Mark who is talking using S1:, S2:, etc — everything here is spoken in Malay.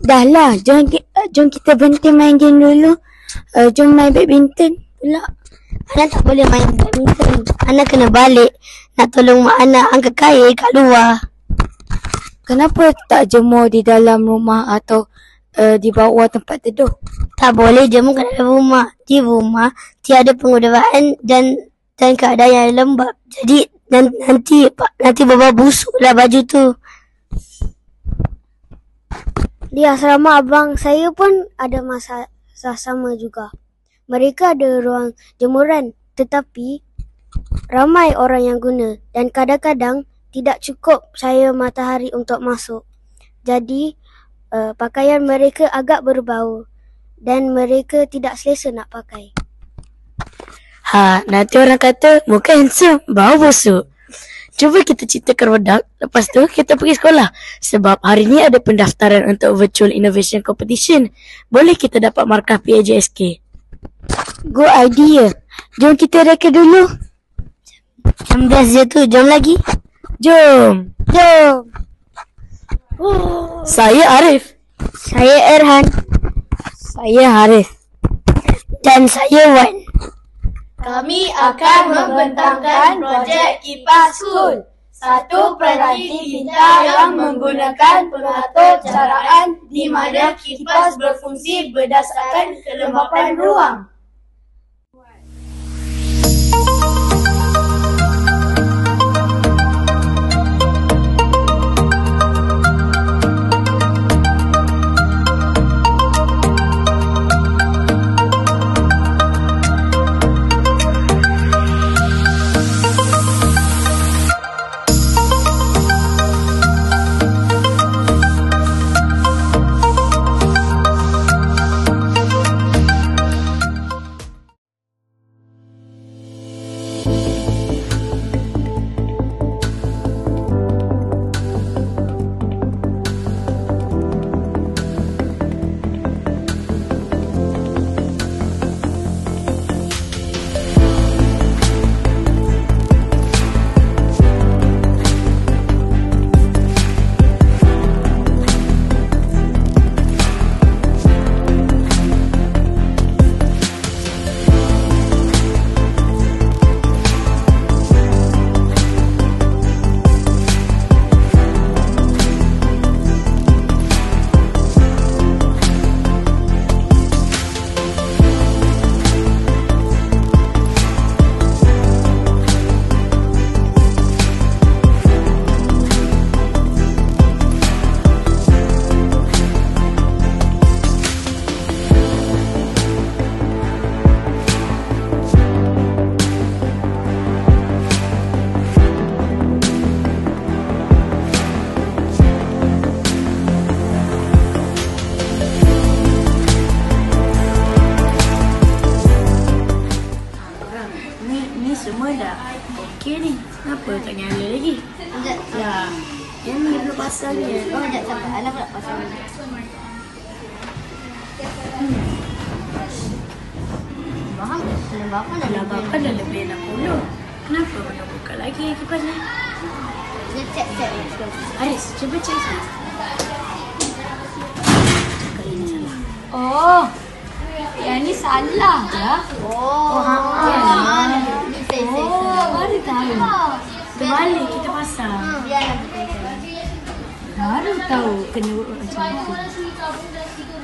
S1: Dah lah, jom kita berhenti main game dulu. Jom main badminton pula.
S2: Ana tak boleh main badminton. Ana kena balik nak tolong mak Ana angkat kail kat luar.
S1: Kenapa tak jemur di dalam rumah atau di bawah tempat tidur?
S2: Tak boleh jemur kat dalam rumah. Di rumah tiada pengudaraan dan keadaan yang lembab. Jadi nanti berbau busuklah baju tu.
S3: Di asrama abang saya pun ada masalah sama juga. Mereka ada ruang jemuran tetapi ramai orang yang guna dan kadang-kadang tidak cukup cahaya matahari untuk masuk. Jadi pakaian mereka agak berbau dan mereka tidak selesa nak pakai.
S4: Nanti orang kata muka handsome, bau busuk. Cuba kita ceritakan Rodak, lepas tu kita pergi sekolah. Sebab hari ni ada pendaftaran untuk Virtual Innovation Competition. Boleh kita dapat markah PAJSK.
S1: Good idea. Jom kita reka dulu.
S2: Jam 11 je tu, jom lagi.
S4: Jom. Saya Arif.
S2: Saya Erhan.
S1: Saya Harith.
S2: Dan saya Wan.
S5: Kami akan membentangkan projek Kipas School, satu peranti pintar yang menggunakan pengatur caraan di mana kipas berfungsi berdasarkan kelembapan ruang.
S4: Semua dah okey ni. Kenapa tak nyala lagi? Ya. Yang ni belum pasang ni.
S2: Sekejap sampai Ana pula pasang.
S4: Lembapan dah lebih 60. Kenapa belum buka lagi kipas ni?
S2: Cek.
S4: Aris, cuba cek sikit. Kali ni salah.
S5: Oh, yang ni salah je.
S4: Baru tahu. Terbalik kita pasang. Baru tahu kena buat macam tu.